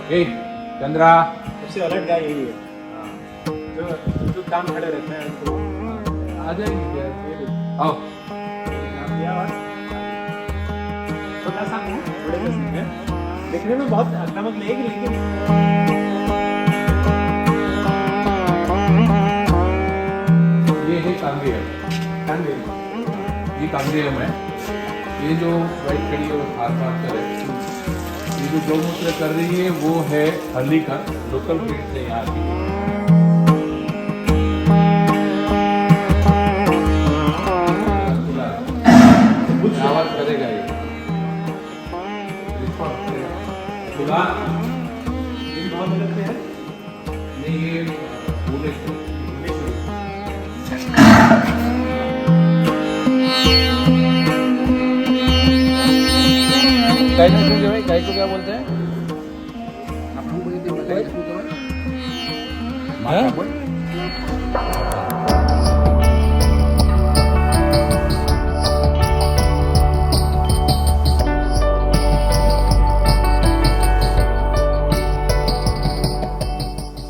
ए चंद्रा, सबसे अलग गाय यही है जो काम खड़े रहते हैं तो आ जाएगी क्या? आओ। नाम दिया और छोटा सा है, थोड़े से सिंह है, दिखने में बहुत आक्रामक लगेगी लेकिन ये है कांगेयम। ये कांगेयम है। ये जो वाइट खड़ी है वो थारपारकर है। ये जो गौमूत्र कर रही है वो है हल्लीकर, लोकल ब्रीड से यहाँ की। आवाज करेगा ये। खुला ये बहुत अलग से है। नहीं, ये बोले गाय ने क्यों भाई, गाय को क्या बोलते हैं?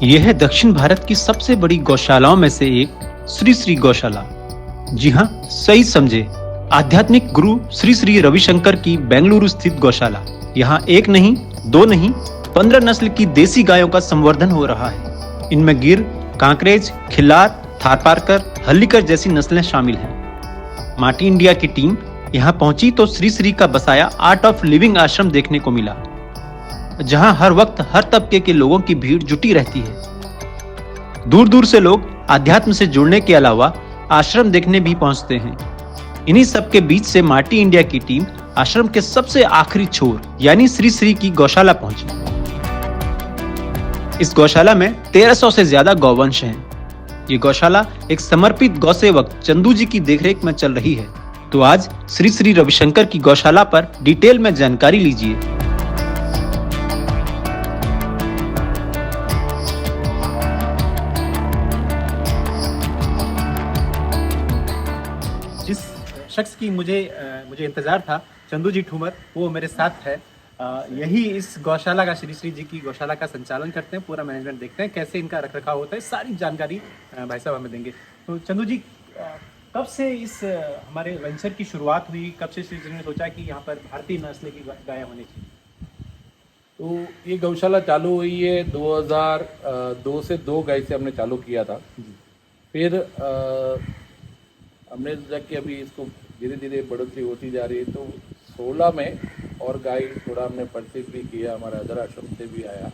यह है दक्षिण भारत की सबसे बड़ी गौशालाओं में से एक श्री श्री गौशाला। जी हाँ, सही समझे, आध्यात्मिक गुरु श्री श्री रविशंकर की बेंगलुरु स्थित गौशाला। यहाँ एक नहीं, दो नहीं, 15 नस्ल की देसी गायों का संवर्धन हो रहा है। इनमें गिर, कांकरेज, खिल्लार, थारपारकर, हल्लीकर जैसी नस्लें शामिल हैं। माटी इंडिया की टीम यहाँ पहुंची तो श्री श्री का बसाया आर्ट ऑफ लिविंग आश्रम देखने को मिला, जहां हर वक्त हर तबके के लोगों की भीड़ जुटी रहती है। दूर दूर से लोग आध्यात्म से जुड़ने के अलावा आश्रम देखने भी पहुंचते हैं। इन्हीं सब के बीच से माटी इंडिया की टीम आश्रम के सबसे आखिरी छोर यानी श्री श्री की गौशाला पहुंची। इस गौशाला में 1300 से ज्यादा गौवंश हैं। ये गौशाला एक समर्पित गौसेवक चंदू जी की देखरेख में चल रही है। तो आज श्री श्री रविशंकर की गौशाला पर डिटेल में जानकारी लीजिए। जिस शख्स की मुझे इंतजार था, चंदू जी ठूमर, वो मेरे साथ है। यही इस गौशाला का, श्री श्री जी की गौशाला का संचालन करते हैं, पूरा मैनेजमेंट देखते हैं, कैसे इनका रखरखाव होता है, सारी जानकारी भाई साहब हमें देंगे। तो चंदू जी, कब से इस हमारे वेंचर की शुरुआत हुई? कब से श्री श्री ने सोचा कि यहाँ पर भारतीय नस्ल की गाय होनी चाहिए? तो ये गौशाला चालू हुई है 2002 से 2 गाय से हमने चालू किया था। फिर हमने सोचा कि अभी इसको धीरे धीरे बढ़ोतरी होती जा रही है, तो 16 में और गाय थोड़ा हमने परचेज भी किया, हमारा अदर आश्रम से भी आया।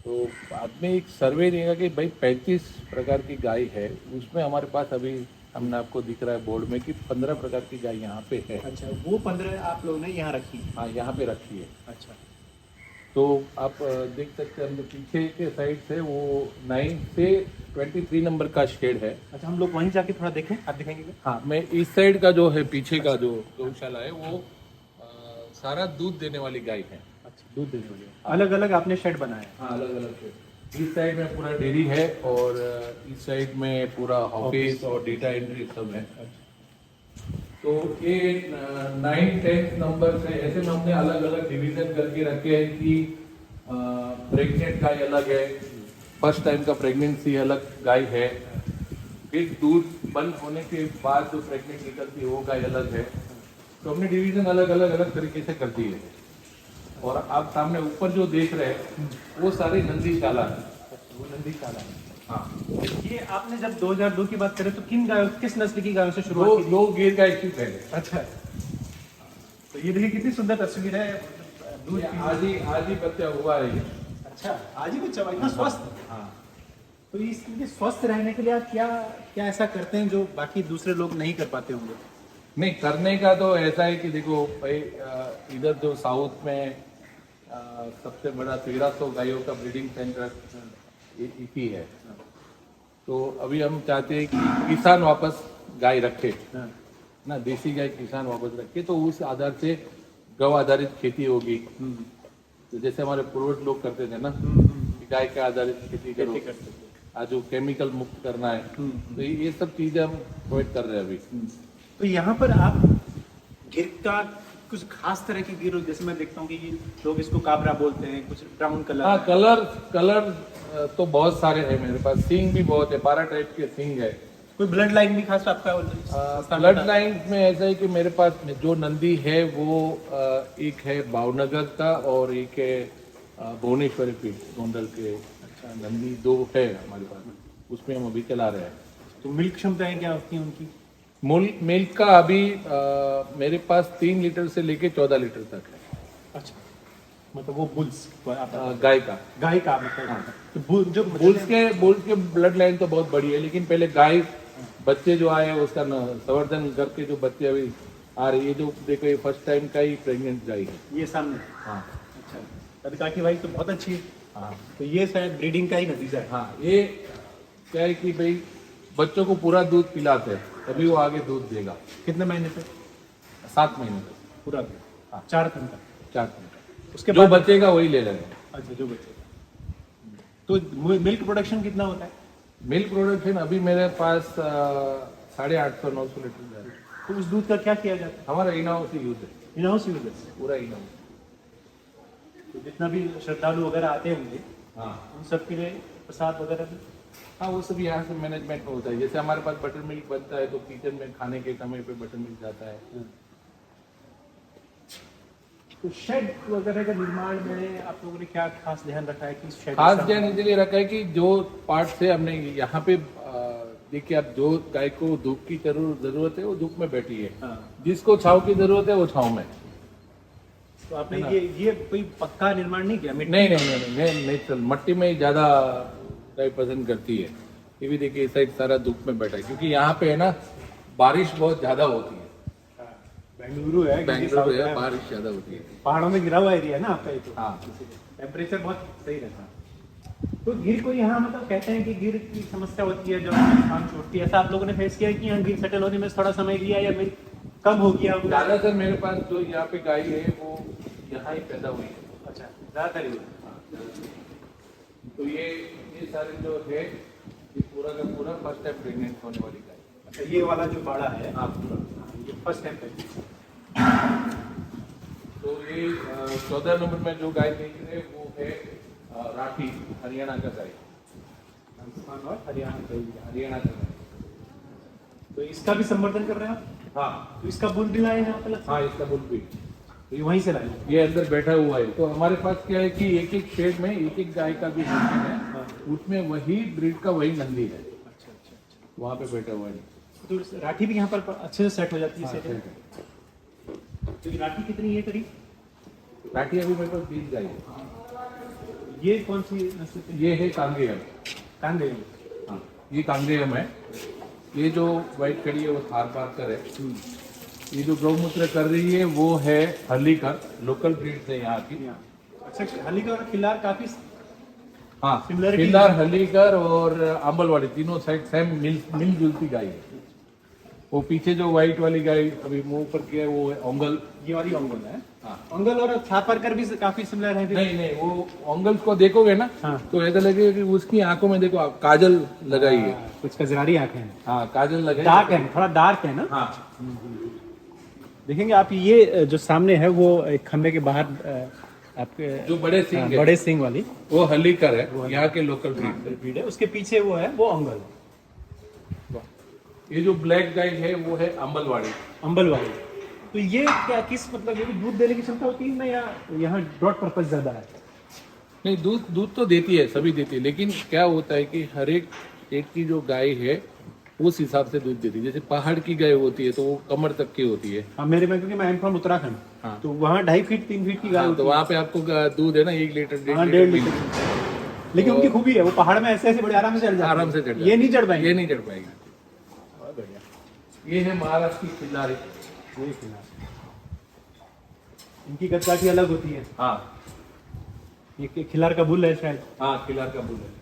तो बाद में एक सर्वे देगा कि भाई 35 प्रकार की गाय है, उसमें हमारे पास अभी हमने आपको दिख रहा है बोर्ड में कि 15 प्रकार की गाय यहाँ पे है। अच्छा, वो 15 आप लोगों ने यहाँ रखी? हाँ, यहाँ पे रखी है। अच्छा, तो आप देख सकते हैं हम पीछे के साइड से वो 9 से 23 नंबर का शेड है। अच्छा, हम लोग वहीं जाके थोड़ा देखें, आप दिखेंगे क्या? हाँ, मैं इस साइड का जो है पीछे का जो गौशाला है वो सारा दूध देने वाली गाय है। अच्छा, दूध देने वाली। अलग अलग आपने शेड बनाया? हाँ, अलग अलग शेड। इस साइड में पूरा डेयरी है और इस साइड में पूरा ऑफिस और डेटा एंट्री सब है। तो ये 9-10 नंबर से ऐसे में हमने अलग अलग डिवीजन करके रखे हैं कि प्रेग्नेंट गाय अलग है, फर्स्ट टाइम का प्रेगनेंसी अलग गाय है, फिर दूध बंद होने के बाद जो प्रेग्नेंट निकलती है वो गाय अलग है। तो हमने डिवीजन अलग अलग अलग तरीके से कर दी है। और आप सामने ऊपर जो देख रहे हैं वो सारे नंदीशाला है। वो नंदीशाला है। हाँ, ये आपने जब 2002 की बात करें तो किन गायों, किस नस्ल की गायों से शुरुआत की? दो गिर गाय थी पहले। अच्छा, तो ये देखिए कितनी सुंदर तस्वीर है। दूध आज ही बच्चा हुआ है ये। अच्छा, आज ही बच्चा हुआ, इतना स्वस्थ। हाँ, तो इसके स्वस्थ रहने के लिए आप क्या क्या ऐसा करते हैं जो बाकी दूसरे लोग नहीं कर पाते होंगे? नहीं, करने का तो ऐसा है कि देखो भाई, इधर जो साउथ में सबसे बड़ा 1300 गायों का ब्रीडिंग सेंटर इसी है। तो अभी हम चाहते हैं कि किसान वापस गाय रखे ना, देसी गाय किसान वापस रखे, तो उस आधार से गौ आधारित खेती होगी। तो जैसे हमारे पूर्वज लोग करते थे ना, कि गाय के आधारित खेती करो, आज जो केमिकल मुक्त करना है, तो ये सब चीजें हम प्रोवाइड कर रहे हैं अभी। तो यहाँ पर आप गिर का कुछ खास तरह की गिर, जैसे मैं देखता हूँ कि ये लोग इसको काबरा बोलते हैं, कुछ ब्राउन कलर। हाँ, कलर तो बहुत सारे हैं मेरे पास। सींग भी बहुत है, 12 टाइप के सींग है। कोई ब्लड लाइन भी खास आपका? ब्लड लाइन में ऐसा है कि मेरे पास जो नंदी है वो एक है भावनगर का और एक है भुवनेश्वरी पीठ गोंडल के। अच्छा, नंदी 2 है हमारे पास, उसमें हम अभी चला रहे हैं। तो मिल्क क्षमताएं क्या होती हैं उनकी? मिल्क का अभी मेरे पास 3 लीटर से लेके 14 लीटर तक है। अच्छा, मतलब वो बुल्स गाय का मतलब। हाँ। तो जो बुल्स के ब्लड लाइन तो बहुत बड़ी है, लेकिन पहले गाय बच्चे जो आए उसका संवर्धन करके जो बच्चे अभी आ रहे, ये जो देखो ये फर्स्ट टाइम का ही प्रेग्नेंट गाय है। ये सामने। हाँ। अच्छा, कदकाठी भाई तो बहुत अच्छी है। हाँ, तो ये शायद ब्रीडिंग का ही नतीजा है। हाँ, ये क्या है कि भाई बच्चों को पूरा दूध पिलाते हैं तभी वो आगे दूध देगा। कितने महीने तक? 7 महीने तक पूरा हाँ। 4 दिन तक। 4 दिन तक उसके जो बाद बचेगा वही ले लेंगे। अच्छा, जो बचेगा। तो मिल्क प्रोडक्शन कितना होता है? मिल्क प्रोडक्शन अभी मेरे पास 850-900 लीटर जा रहा है। तो उस दूध का क्या किया जाता है? हमारा इन हाउस यूज है, इन हाउस यूज है। पूरा इन हाउस। तो जितना भी श्रद्धालु वगैरह आते होंगे हाँ, उन सब के लिए प्रसाद वगैरह भी? हाँ, वो सब यहाँ से मैनेजमेंट में होता है। जैसे हमारे पास बटर मिल्क बनता है तो किचन में खाने के समय पे बटर मिल्क जाता है। तो शेड वगैरह का निर्माण में आप लोगों ने क्या खास ध्यान रखा है कि शेड खास ध्यान इसलिए रखा है कि जो पार्ट से हमने यहाँ पे देखिए, अब जो गाय को धूप की जरूरत है वो धूप में बैठी है, हाँ। जिसको छाव की जरूरत है वो छाव में। तो आपने ये कोई पक्का निर्माण नहीं किया? नहीं, नेचुरल मट्टी में ही ज्यादा गाय पसंद करती है। ये भी देखिए इस साइड सारा धूप में बैठा है, क्योंकि यहाँ पे है ना बारिश बहुत ज्यादा होती है। बेंगलुरु है, बेंगलुरु है, बारिश ज्यादा होती है। पहाड़ों में गिरा हुआ एरिया है ना आपका ये तो। हाँ, टेम्परेचर बहुत सही रहता है। तो गिर को यहाँ मतलब कहते हैं कि गिर की समस्या होती है जब इंसान छोड़ती है, ऐसा आप लोगों ने फेस किया है कि यहाँ गिर सेटल होने में थोड़ा समय लिया या मिल्क कम हो गया? ज्यादातर मेरे पास जो यहाँ पे गाय है वो यहाँ ही पैदा हुई है। अच्छा, ज्यादातर ही। तो ये सारे जो है ये पूरा का पूरा फर्स्ट टाइम प्रेग्नेंट होने वाली गाय। अच्छा, ये वाला जो बाड़ा है हाँ, पूरा। ये फर्स्ट टाइम। तो ये 14 नंबर में जो गाय देख रहे हैं वो है राठी, हरियाणा का गाय। राजस्थान और हरियाणा का गाय। तो इसका भी संवर्धन कर रहे हैं आप? हाँ, तो इसका बुल भी लाए हैं आप अलग से? हाँ, इसका बुल भी तो ये वहीं से लाए? ये अंदर बैठा हुआ है। तो हमारे पास क्या है कि एक शेड में एक गाय का भी नंदी है, उसमें वही ब्रीड का वही नंदी है। अच्छा अच्छा अच्छा। वहाँ पे बैठा हुआ है। तो राठी भी यहाँ पर अच्छे से सेट हो जाती है? हाँ, सेट है। सेट है। तो ये राठी कितनी है करीब? राठी अभी मेरे पास 20 गाय है। ये कौन सी नस्ल की? ये है कांगेयम। कांगेयम। हाँ, ये कांगेयम है। ये जो व्हाइट खड़ी है वो थार पार्कर है। ये जो गौमूत्र कर रही है वो है हल्लीकर, लोकल ब्रीड है यहाँ की। अच्छा, हल्लीकर और खिल्लार काफी हाँ, Similarity खिल्लार, हल्लीकर और आंबलवाड़ी तीनों साइड सेम मिलजुलती गाय है। वो पीछे जो व्हाइट वाली गाय अभी मुंह पर किया है वो है ओंगल। ये वाली ओंगल है। हाँ। ओंगल और थारपारकर भी काफी सिमिलर है। नहीं, वो ओंगल को देखोगे ना हाँ। तो ऐसा लगेगा कि उसकी आंखों में देखो आप काजल लगाई है। कुछ कजरारी आंखें हैं। हाँ, काजल लगाई। डार्क है, थोड़ा डार्क है ना? हाँ, देखेंगे आप, ये जो सामने है वो एक खंबे के बाहर आपके जो बड़े सिंह है बड़े सिंग वाली वो हल्लीकर है, यहाँ के लोकल ब्रीड है। है। उसके पीछे वो है, वो ओंगल। ये जो ब्लैक गाय है वो है अंबलवाड़ी। अंबल वाली। तो ये क्या किस मतलब ये भी दूध देने की क्षमता होती है ना, या यहाँ ड्रॉट पर्पस ज्यादा है? नहीं, दूध तो देती है, सभी देती है, लेकिन क्या होता है कि हर एक की जो गाय है उस हिसाब से दूध देती है। जैसे पहाड़ की गाय होती है तो वो कमर तक की होती है। हाँ, मेरे में क्योंकि मैं फ्रॉम उत्तराखंड। हाँ। तो वहाँ 2.5 फीट 3 फीट की गाय हाँ, होती तो है। वहाँ पे आपको दूध है ना 1 लीटर 1.5 लीटर। लेकिन उनकी खूबी है वो पहाड़ में ऐसे ऐसे बड़े आराम से चढ़ जाते हैं। आराम से चढ़ जाती ये नहीं चढ़ पाएंगे। ये नहीं चढ़ पाएगी। बहुत बढ़िया। ये है महाराष्ट्र की खिल्लारी। ये खिल्लार। इनकी कदकाठी अलग होती है। हाँ, ये खिलार का बुल है शायद। हाँ, खिल्लार का बुल है।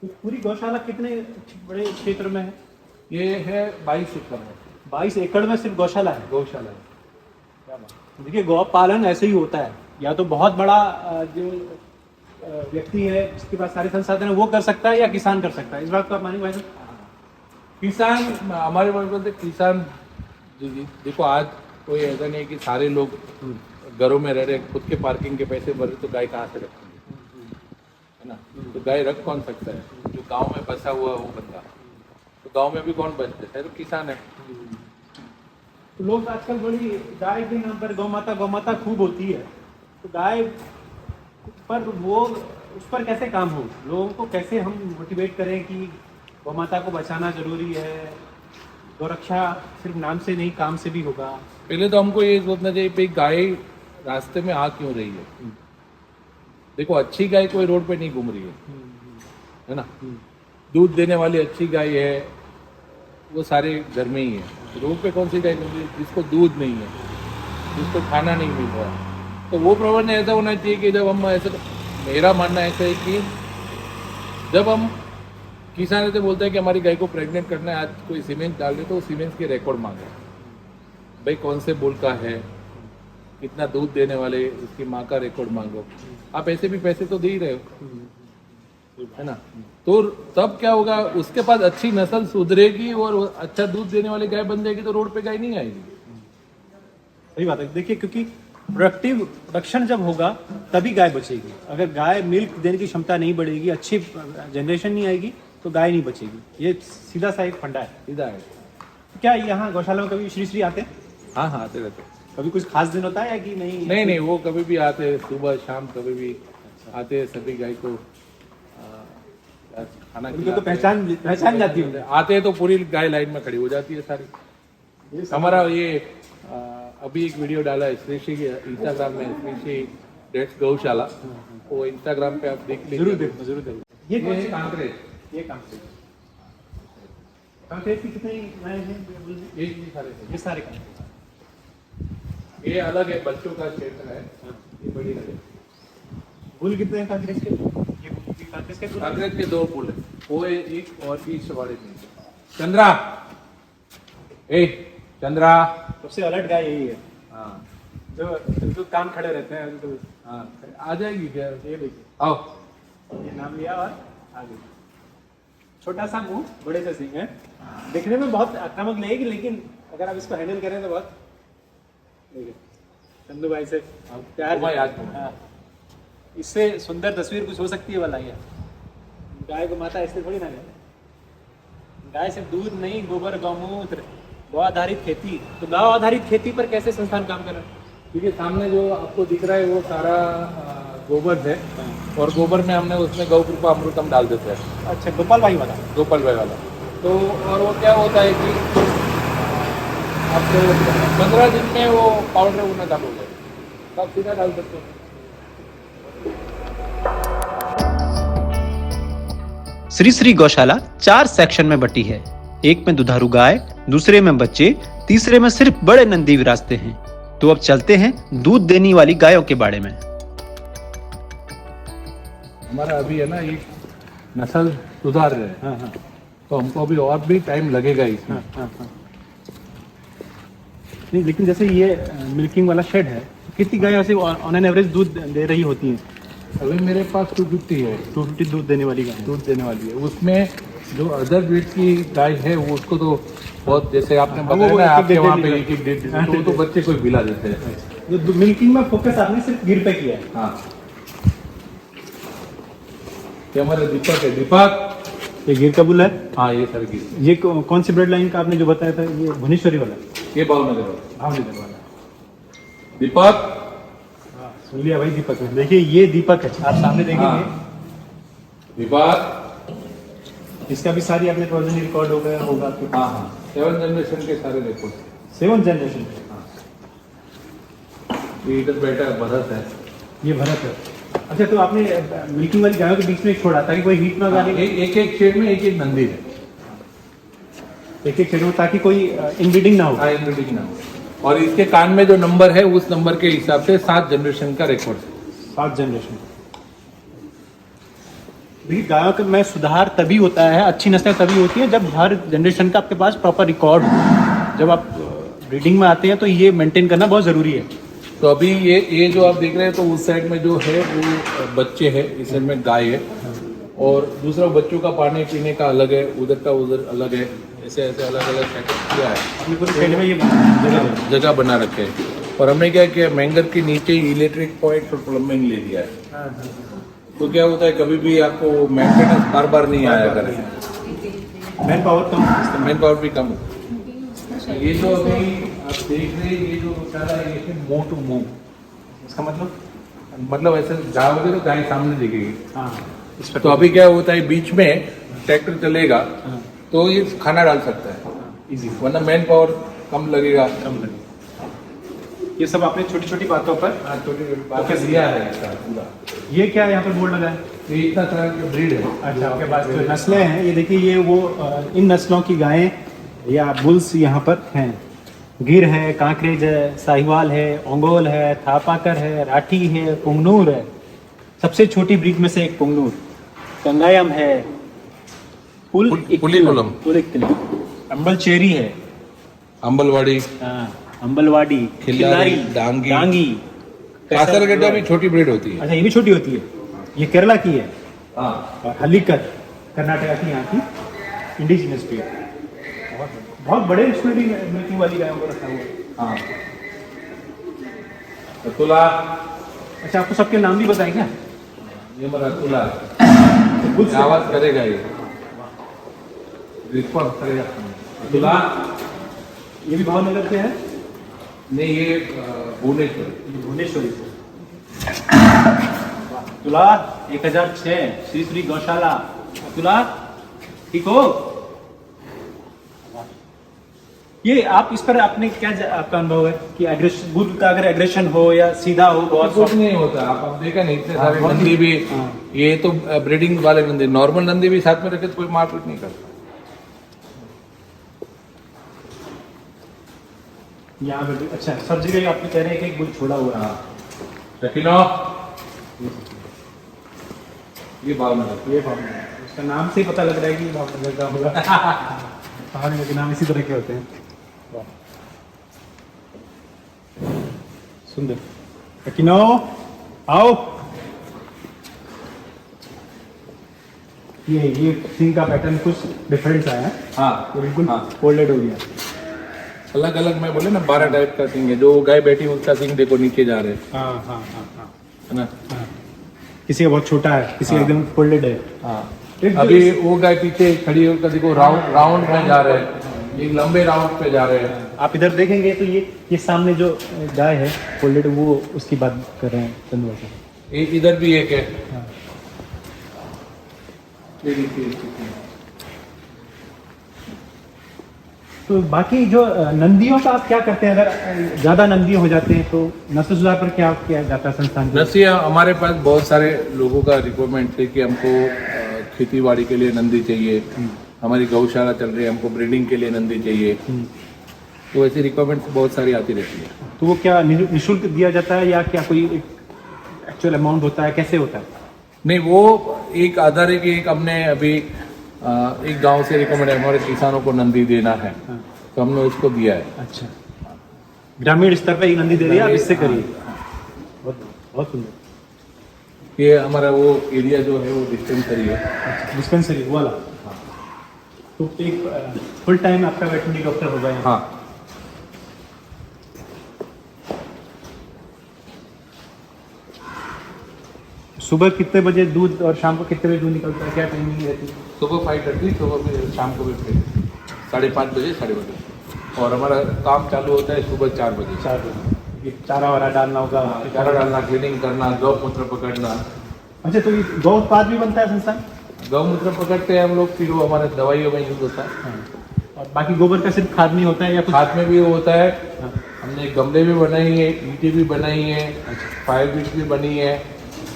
तो पूरी गौशाला कितने बड़े क्षेत्र में है? ये है 22 एकड़ में। 22 एकड़ में सिर्फ गौशाला है? गौशाला है। देखिए, गौ पालन ऐसे ही होता है, या तो बहुत बड़ा जो व्यक्ति है जिसके पास सारे संसाधन है वो कर सकता है या किसान कर सकता है, इस बात को आप मानेंगे भाई साहब? किसान हमारे मन बोलते जी, देखो आज कोई ऐसा नहीं है कि सारे लोग घरों में रह रहे, खुद के पार्किंग के पैसे भर रहे, तो गाय कहाँ से रखेंगे, है ना? तो गाय रख कौन सकता है? जो गांव में बसा हुआ है वो बंदा, तो गांव में भी कौन बचता है? तो किसान है। तो लोग आजकल बड़ी गाय के नाम पर गौ माता खूब होती है, तो गाय पर वो उस पर कैसे काम हो, लोगों को कैसे हम मोटिवेट करें कि गौ माता को बचाना जरूरी है, गौरक्षा सिर्फ नाम से नहीं काम से भी होगा। पहले तो हमको ये सोचना चाहिए भाई गाय रास्ते में आ क्यों रही है। देखो अच्छी गाय कोई रोड पे नहीं घूम रही है ना? दूध देने वाली अच्छी गाय है वो सारे घर में ही है। रोड पे कौन सी गाय घूम रही है? जिसको दूध नहीं है, जिसको खाना नहीं मिल रहा, तो वो प्रबंधन ऐसा होना चाहिए कि जब हम ऐसा, मेरा मानना ऐसा है कि जब हम किसान ऐसे बोलते हैं कि हमारी गाय को प्रेग्नेंट करना है, आज कोई सीमेंस डाल दे तो सीमेंस के रिकॉर्ड मांगे, भाई कौन से बुल का है, कितना दूध देने वाले, उसकी माँ का रिकॉर्ड मांगो। आप ऐसे भी पैसे तो दे ही रहे हो, है ना? तो तब क्या होगा, उसके पास अच्छी नस्ल सुधरेगी और अच्छा दूध देने वाली गाय बन जाएगी, तो रोड पे गाय नहीं आएगी। सही बात है। देखिए क्योंकि प्रोडक्शन जब होगा तभी गाय बचेगी। अगर गाय मिल्क देने की क्षमता नहीं बढ़ेगी, अच्छी जनरेशन नहीं आएगी, तो गाय नहीं बचेगी। ये सीधा सा एक फंडा है। सीधा है। क्या यहाँ गौशाला में कभी श्री आते हैं? हाँ हाँ आते रहते। कभी कुछ खास दिन होता है या कि नहीं? नहीं, वो कभी भी आते हैं, सुबह शाम कभी भी आते हैं। सभी गाय को खाना उनको तो पहचान जाती है। आते हैं तो पूरी गाय लाइन में खड़ी हो जाती है सारी। हमारा ये अभी एक वीडियो डाला है श्री इंस्टाग्राम में, श्री डेट्स गौशाला, वो इंस्टाग्राम पे आप देख लीजिए। जरूर देखो। ये कांकरेज, ये कांकरेज की कितनी गाय हैं? ये सारे ये अलग है, बच्चों का क्षेत्र है, ये बड़ी है। बुल कितने हैं कांकरेज के? ये कांकरेज के 2 पुल है, वो एक और ईस्ट वाले में। चंद्रा, चंद्रा सबसे अलर्ट गाय यही है। हाँ, जो काम खड़े रहते हैं तो। हाँ आ जाएगी क्या? ये देखिए, आओ, ये नाम लिया और आगे। छोटा सा मुंह, बड़े से सिंह है, दिखने में बहुत आक्रामक लगेगी, लेकिन अगर आप इसको हैंडल करें तो बहुत। देखिए चंदू भाई से प्यार। हाँ, इससे सुंदर तस्वीर कुछ हो सकती है वाला ये। गाय को माता ऐसे थोड़ी ना कहते। गाय सिर्फ दूध नहीं, गोबर, गौमूत्र, गौ आधारित खेती। तो गौ आधारित खेती पर कैसे संस्थान काम कर रहा है? क्योंकि सामने जो आपको दिख रहा है वो सारा गोबर है, और गोबर में हमने उसमें गौ कृपा अमृतम डाल देते हैं। अच्छा, गोपाल भाई वाला। तो और वो क्या होता है कि आपको 15 दिन में वो पाउडर उड़ना चालू हो जाएगा, तो आप सीधा डाल सकते हो। श्री गौशाला 4 सेक्शन में बटी है। एक में दुधारू गाय, दूसरे में बच्चे, तीसरे में सिर्फ बड़े नंदी विरासते हैं। तो अब चलते हैं दूध देने वाली गायों के बारे में। हमारा अभी है ना एक नस्ल सुधार रहे हैं। हाँ। तो हमको अभी और भी टाइम लगेगा इसमें। हाँ। नहीं, लेकिन जैसे ये मिल्किंग वाला शेड है, कितनी गाय ऐसे ऑन एन एवरेज दूध दे रही होती हैं? अभी मेरे पास 250 है। 250 दूध देने वाली गाय। उसमें जो अदर ब्रीड की गाय है वो उसको तो बहुत, जैसे आपने हाँ, बताया वो ना, आपके एक-एक वहाँ पे डेढ़ एक डेढ़ लीटर, तो बच्चे कोई पिला देते हैं। जो मिल्किंग में फोकस आपने सिर्फ गिर पे किया है। हाँ, ये हमारे दीपक है। दीपक, ये गिर का बुल है। हाँ ये सर गिर। ये कौन सी ब्लड लाइन का आपने जो बताया था? ये भुवनेश्वरी वाला, ये भावनगर वाला। भावनगर वाला। दीपक, सुन लिया भाई दीपक ने। देखिए ये दीपक है, आप सामने देखेंगे। दीपक, इसका भी सारी अपने प्रोजेनी रिकॉर्ड हो गया होगा आपके पास। हाँ 7 जनरेशन के सारे रिकॉर्ड। 7 जनरेशन। ये इधर बैठा है, भरत है। ये भरत है। अच्छा, तो आपने मिल्किंग वाली गायों के बीच में एक छोड़ा ताकि कोई हीट ना जाने। एक शेड में एक नंदी है। एक शेड में, ताकि कोई इनब्रीडिंग ना हो। इनब्रीडिंग ना हो। और इसके कान में जो नंबर है उस नंबर के हिसाब से 7 जनरेशन का रिकॉर्ड है। 7 जनरेशन। देखिए गायों के में सुधार तभी होता है, अच्छी नस्लें तभी होती हैं जब हर जनरेशन का आपके पास प्रॉपर रिकॉर्ड हो। जब आप ब्रीडिंग में आते हैं तो ये मेंटेन करना बहुत ज़रूरी है। तो अभी ये जो आप देख रहे हैं तो उस साइड में जो है वो बच्चे हैं, इस साइड में गाय है, और दूसरा बच्चों का पानी पीने का अलग है, उधर का उधर अलग है, ऐसे ऐसे अलग अलग सेटअप किया है, अपने पूरे फील्ड में ये जगह बना रखे हैं। और हमने क्या किया, मैंगर के नीचे ही इलेक्ट्रिक पॉइंट और प्लम्बिंग ले दिया है। तो क्या होता है, कभी भी आपको मेंटेनेंस बार बार नहीं आया करे, मैन पावर कम, मैन पावर भी कम है। ये जो अभी आप देख रहे हैं, ये जो गौशाला है, ये है मुंह टू मुंह। इसका मतलब ऐसे जाओगे तो गाय सामने दिखेगी। हाँ, इस पर तो अभी क्या होता है, बीच में ट्रैक्टर चलेगा तो ये खाना डाल सकता है इजी, वरना मैन पावर कम लगेगा। कम लगे। ये सब आपने छोटी छोटी बातों पर बाकी दिया है इसका पूरा। ये क्या यहाँ पर बोर्ड लगा है? ये इतना तरह की ब्रीड है। अच्छा, आपके पास जो नस्लें हैं, ये देखिए, ये वो इन नस्लों की गायें या बुल्स यहाँ पर हैं। गिर है, कांकरेज है, साहिवाल है, ओंगोल है, थापाकर है, राठी है, पुंगनूर है। सबसे छोटी ब्रीड में से एक पुंगनूर, कंगायम है, पुलिकुलम, अंबलचेरी है, अंबलवाड़ी, अंबलवाड़ी, खिल्लारी, डांगी। कासरगड्डा भी छोटी ब्रीड होती है। अच्छा, ये भी छोटी होती है। ये केरला की है। हाँ, और हल्लीकर कर्नाटका की, यहाँ की इंडिजिनस ब्रीड। बहुत बड़े इसमें भी मिल्किंग वाली गायों को रखा हुआ है। हाँ। रतुला, अच्छा, आपको सबके नाम भी बताएं क्या? ये मेरा रतुला खुद से आवाज करेगा, ये रिस्पॉन्स करेगा। रतुला, ये भी भावनगर से है, नहीं ये भुवनेश्वर। भुवनेश्वरी से। तुला 1006 श्री श्री गौशाला। तुला ठीक हो? ये आप इस पर आपने क्या आपका अनुभव है कि एग्रेशन, बुल का अगर एग्रेशन हो या सीधा हो, बहुत कुछ नहीं होता। आप देखा नहीं, इतने सारे बहुत नंदी भी, हाँ। ये तो ब्रीडिंग वाले नंदी, नॉर्मल नंदी भी साथ में रखे तो कोई मारपीट नहीं करता। यहाँ पे भी अच्छा, सब जगह आप कह रहे हैं कि एक बुल छोड़ा हुआ है। रखिनो, ये भावनगर, ये भावनगर, उसका नाम से ही पता लग रहा है कि भावनगर का होगा। भावनगर के नाम इसी तरह के होते हैं। सुंदर। रखिनो, आओ। ये सिंह का पैटर्न कुछ डिफरेंस आया है। हाँ, ये बिल्कुल हाँ। फोल्डेड हो गया। अलग अलग मैं बोले ना 12 टाइप का सिंह है। जो गाय बैठी है उसका सिंह देखो नीचे जा रहे हैं, हाँ हाँ हाँ हाँ है ना। हाँ। किसी का बहुत छोटा है, किसी का हाँ। एकदम फोल्डेड है। हाँ, एक अभी वो गाय पीछे खड़ी है, उसका देखो राउंड में जा रहे हैं, एक लंबे राउंड पे जा रहे हैं। आप इधर देखेंगे तो ये सामने जो गाय है फोल्डेड, वो उसकी बात कर रहे हैं चंदू से। एक इधर भी एक है। हाँ। ये देखिए, देखिए। तो बाकी जो नंदियों का आप क्या करते हैं? अगर ज्यादा नंदी हो जाते हैं तो नस्ल सुधार पर क्या किया जाता है संस्थान में? नसिया, हमारे पास बहुत सारे लोगों का रिक्वायरमेंट है कि हमको खेती बाड़ी के लिए नंदी चाहिए, हमारी गौशाला चल रही है, हमको ब्रीडिंग के लिए नंदी चाहिए। तो ऐसी रिक्वायरमेंट बहुत सारी आती रहती है। तो वो क्या निःशुल्क दिया जाता है या क्या कोई एक्चुअल अमाउंट होता है, कैसे होता है? नहीं, वो एक आधार है कि एक हमने अभी एक गांव से रिकमेंड है, हमारे किसानों को नंदी देना है, हाँ। तो हमने उसको दिया है। अच्छा, ग्रामीण स्तर पर ही नंदी दे दिया, आप इससे करिए। बहुत बहुत सुंदर। ये हमारा वो एरिया जो है वो डिस्पेंसरी है। अच्छा, डिस्पेंसरी वाला। हाँ। तो एक फुल टाइम आपका वेटरनरी डॉक्टर होगा यहाँ? हाँ, सुबह कितने बजे दूध और शाम को कितने बजे दूध निकलता है, क्या टाइमिंग रहती है? सुबह 5:30, सुबह फिर शाम को भी फिर 5:30 बजे, 5:30 बजे। और हमारा काम चालू होता है सुबह 4 बजे। 4 बजे। ये चारा वारा डालना होगा। चारा डालना, क्लीनिंग करना, गौमूत्र पकड़ना। अच्छा, तो ये गौ उत्पाद भी बनता है संस्थान? गौमूत्र पकड़ते हैं हम लोग, फिर वो हमारे दवाइयों में यूज होता है। हाँ। और बाकी गोबर का सिर्फ खाद में होता है या कुछ? हाथ में भी वो होता है। हाँ। हमने गमले भी बनाई है, ईंटें भी बनाई है, फायर बीट भी बनी है,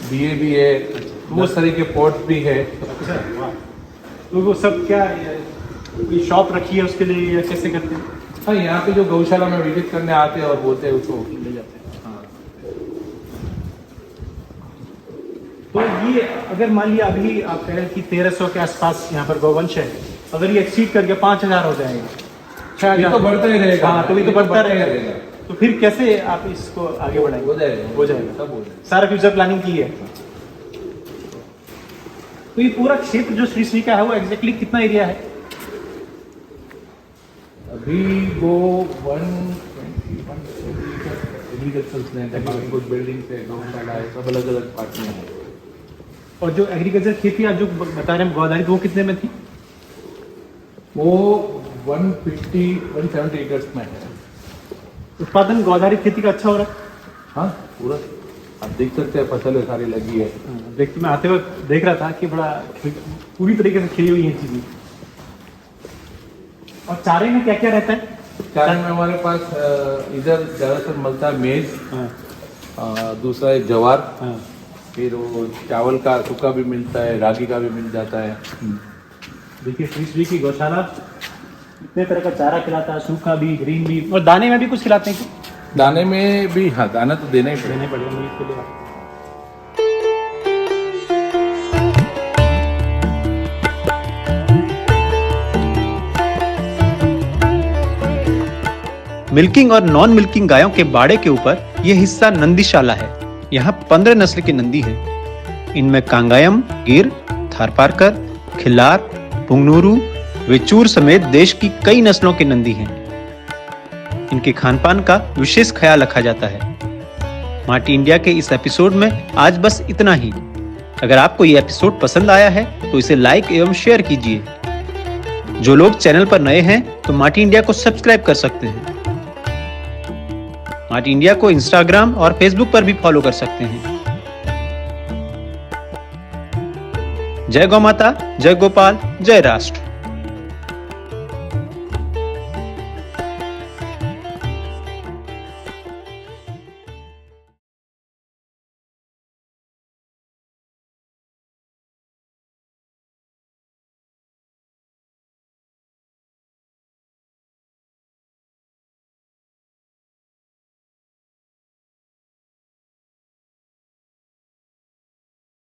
बीए भी है, बहुत सारे के पॉट भी है। अच्छा, वाह। तो वो सब क्या ये शॉप रखी है उसके लिए या कैसे करते हैं? हाँ, यहाँ पे जो गौशाला में विजिट करने आते हैं और बोलते हैं उसको ले जाते हैं। हाँ। तो ये अगर मान लिया अभी आप कह रहे हैं कि 1300 के आसपास यहाँ पर गौवंश है, अगर ये एक्सीड करके 5000 हो जाएगा, ये तो बढ़ता ही रहेगा। हाँ, तो ये तो बढ़ता रहेगा। तो फिर कैसे आप इसको आगे बढ़ाएंगे? हो जाएगा हो जाएगा, सब हो जाएगा। सारा फ्यूचर प्लानिंग की है। तो ये पूरा क्षेत्र जो श्री श्री का है वो एग्जैक्टली कितना एरिया है? अभी वो 120 एग्रीकल्चर लैंड है, कुछ बिल्डिंग्स है, गौशाला है, सब अलग अलग पार्ट में है। और जो एग्रीकल्चर खेती आप जो बता रहे हैं गौदारी, तो वो कितने में थी? वो 170 एकर्स में है। उत्पादन गौदारी खेती का अच्छा हो रहा है? हाँ पूरा, आप देख सकते हैं फसलें सारी लगी है। देखते मैं आते वक्त देख रहा था कि बड़ा पूरी तरीके से खिली हुई है चीजें। और चारे में क्या क्या रहता है? चारे में हमारे पास इधर ज़्यादातर मिलता है मेज, हाँ, दूसरा है ज्वार, हाँ। फिर वो चावल का सूखा भी मिलता है, रागी का भी मिल जाता है। देखिए श्री श्री की गौशाला इतने तरह का चारा खिलाता है, सूखा भी, ग्रीन भी, और दाने में भी कुछ खिलाते हैं क्या? दाने में भी, हाँ दाना तो देना ही पड़ेगा। देने पड़ेगा मुझे इसके लिए। मिल्किंग और नॉन मिल्किंग गायों के बाड़े के ऊपर यह हिस्सा नंदीशाला है। यहाँ 15 नस्ल की नंदी है। इनमें कांगायम, गिर, थारपारकर, खिल्लार, पुंगनूरू, वेचूर समेत देश की कई नस्लों के नंदी हैं। इनके खानपान का विशेष ख्याल रखा जाता है। माटी इंडिया के इस एपिसोड में आज बस इतना ही। अगर आपको ये एपिसोड पसंद आया है तो इसे लाइक एवं शेयर कीजिए। जो लोग चैनल पर नए हैं तो माटी इंडिया को सब्सक्राइब कर सकते हैं। माटी इंडिया को इंस्टाग्राम और फेसबुक पर भी फॉलो कर सकते हैं। जय गौ माता, जय गोपाल, जय राष्ट्र।